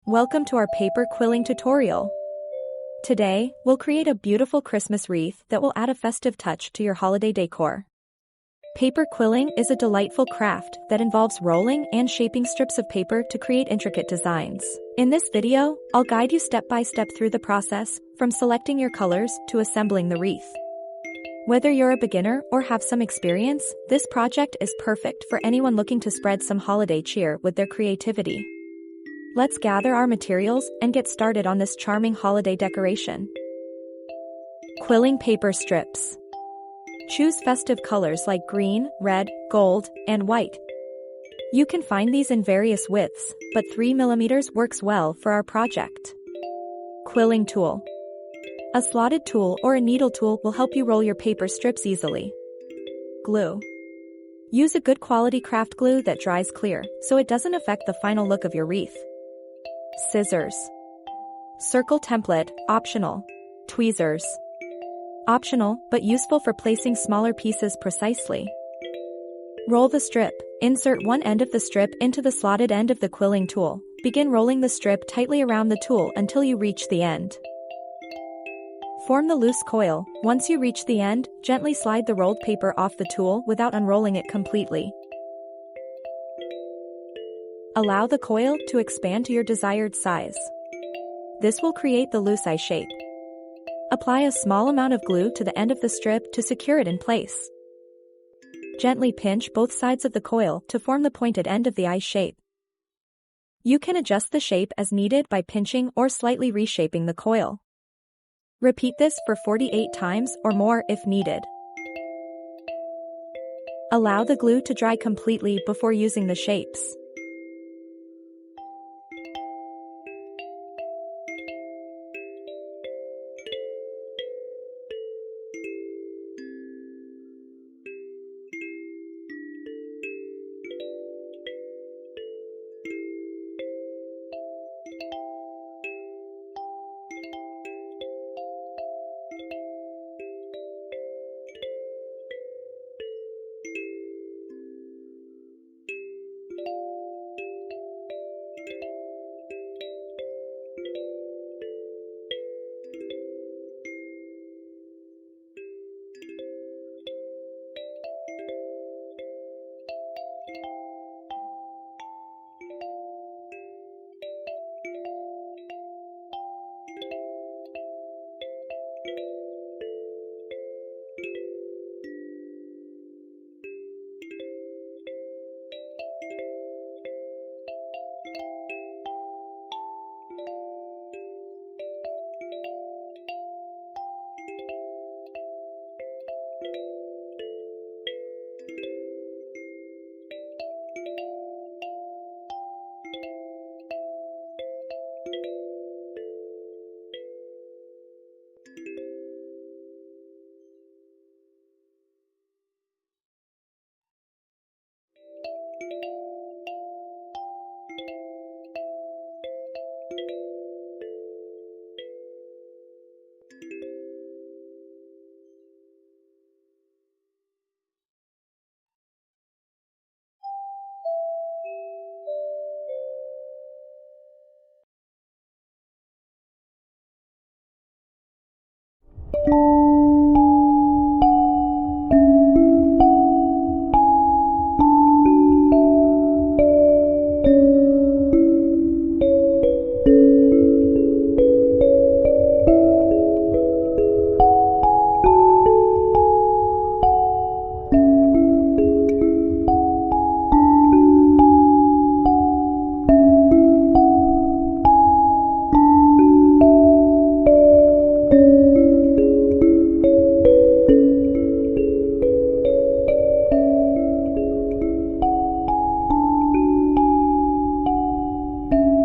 Welcome to our paper quilling tutorial. Today, we'll create a beautiful Christmas wreath that will add a festive touch to your holiday decor. Paper quilling is a delightful craft that involves rolling and shaping strips of paper to create intricate designs. In this video, I'll guide you step by step through the process, from selecting your colors to assembling the wreath. Whether you're a beginner or have some experience, this project is perfect for anyone looking to spread some holiday cheer with their creativity. Let's gather our materials and get started on this charming holiday decoration. Quilling paper strips. Choose festive colors like green, red, gold, and white. You can find these in various widths, but 3 mm works well for our project. Quilling tool. A slotted tool or a needle tool will help you roll your paper strips easily. Glue. Use a good quality craft glue that dries clear, so it doesn't affect the final look of your wreath. Scissors. Circle template, optional. Tweezers. Optional, but useful for placing smaller pieces precisely. Roll the strip. Insert one end of the strip into the slotted end of the quilling tool. Begin rolling the strip tightly around the tool until you reach the end. Form the loose coil. Once you reach the end, gently slide the rolled paper off the tool without unrolling it completely. Allow the coil to expand to your desired size. This will create the loose eye shape. Apply a small amount of glue to the end of the strip to secure it in place. Gently pinch both sides of the coil to form the pointed end of the eye shape. You can adjust the shape as needed by pinching or slightly reshaping the coil. Repeat this for 48 times or more if needed. Allow the glue to dry completely before using the shapes.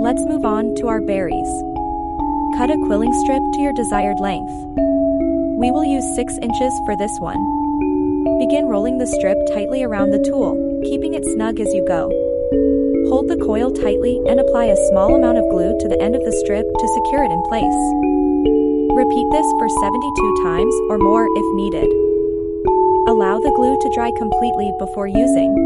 Let's move on to our berries. Cut a quilling strip to your desired length. We will use 6 inches for this one. Begin rolling the strip tightly around the tool, keeping it snug as you go. Hold the coil tightly and apply a small amount of glue to the end of the strip to secure it in place. Repeat this for 72 times or more if needed. Allow the glue to dry completely before using.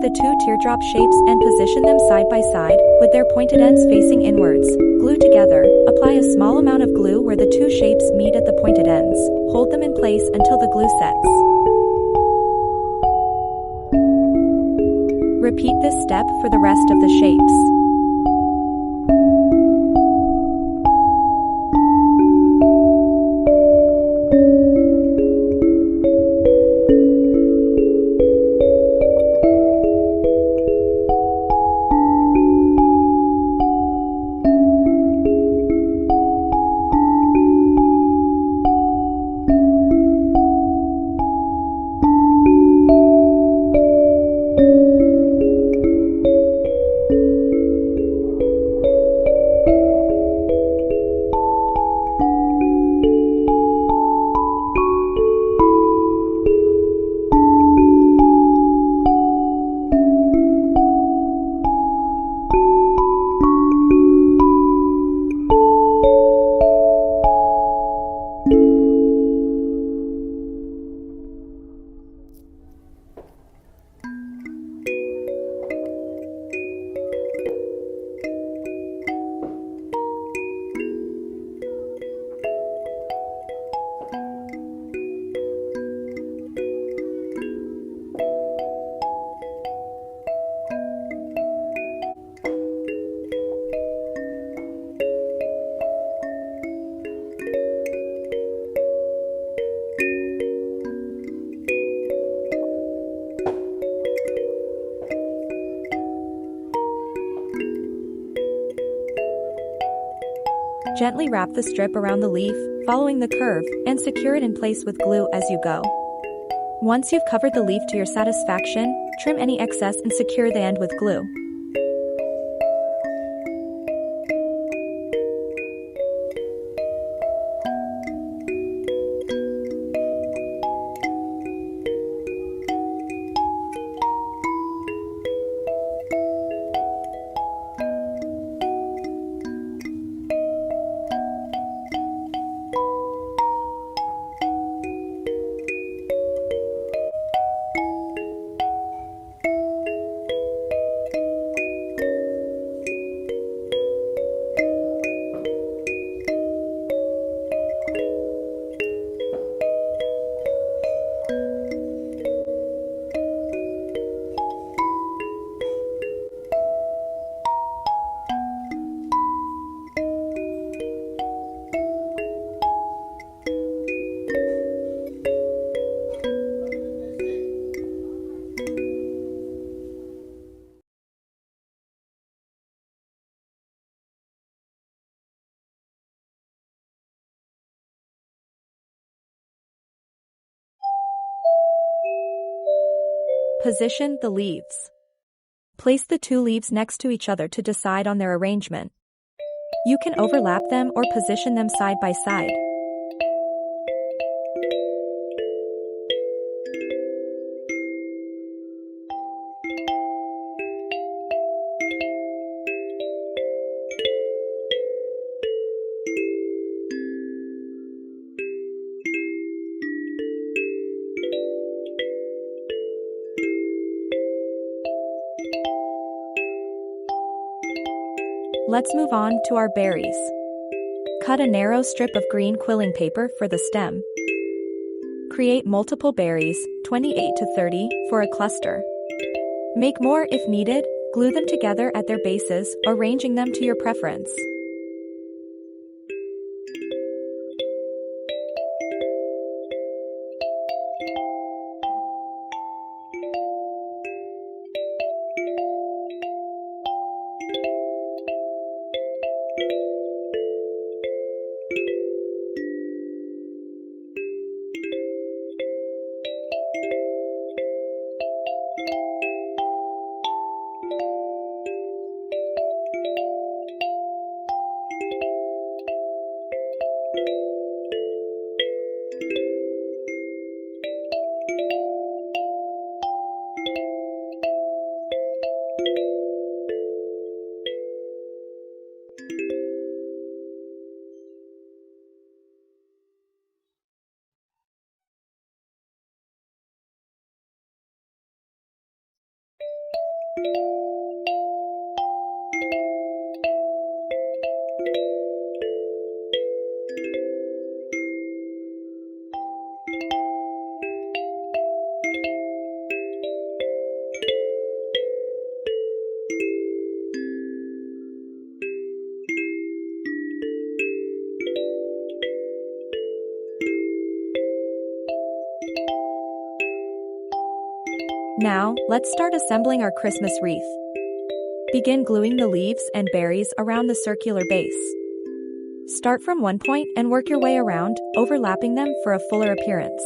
the two teardrop shapes and position them side by side, with their pointed ends facing inwards. Glue together. Apply a small amount of glue where the two shapes meet at the pointed ends. Hold them in place until the glue sets. Repeat this step for the rest of the shapes. Gently wrap the strip around the leaf, following the curve, and secure it in place with glue as you go. Once you've covered the leaf to your satisfaction, trim any excess and secure the end with glue. Position the leaves. Place the two leaves next to each other to decide on their arrangement. You can overlap them or position them side by side. Let's move on to our berries. Cut a narrow strip of green quilling paper for the stem. Create multiple berries, 28 to 30, for a cluster. Make more if needed, glue them together at their bases, arranging them to your preference. Now, let's start assembling our Christmas wreath. Begin gluing the leaves and berries around the circular base. Start from one point and work your way around, overlapping them for a fuller appearance.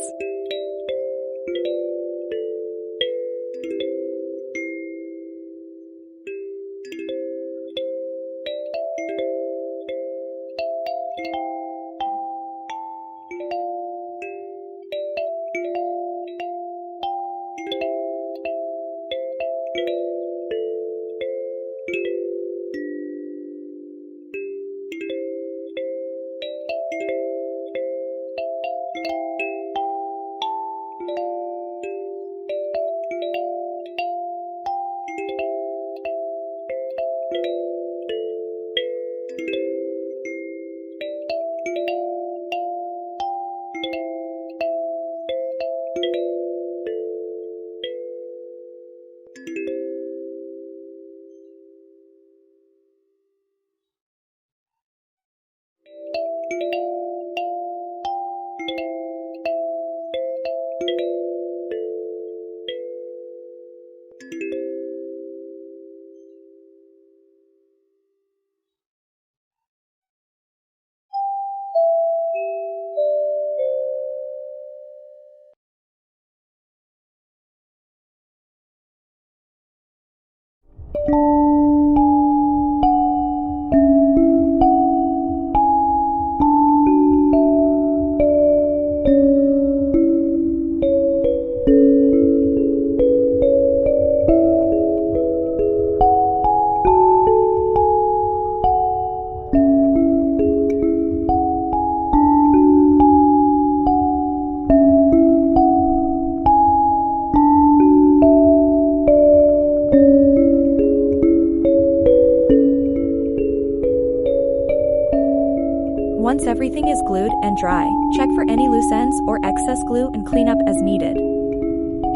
Once everything is glued and dry, check for any loose ends or excess glue and clean up as needed.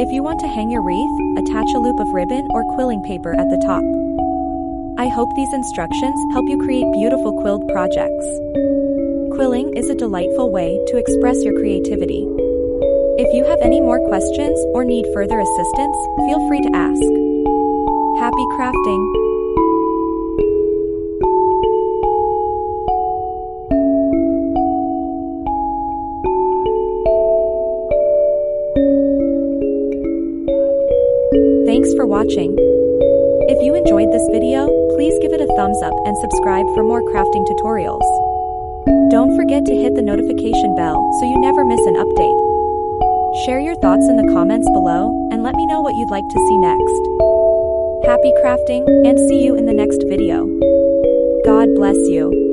If you want to hang your wreath, attach a loop of ribbon or quilling paper at the top. I hope these instructions help you create beautiful quilled projects. Quilling is a delightful way to express your creativity. If you have any more questions or need further assistance, feel free to ask. Happy crafting! Thanks for watching. If you enjoyed this video, please give it a thumbs up and subscribe for more crafting tutorials. Don't forget to hit the notification bell so you never miss an update. Share your thoughts in the comments below and let me know what you'd like to see next. Happy crafting and see you in the next video. God bless you.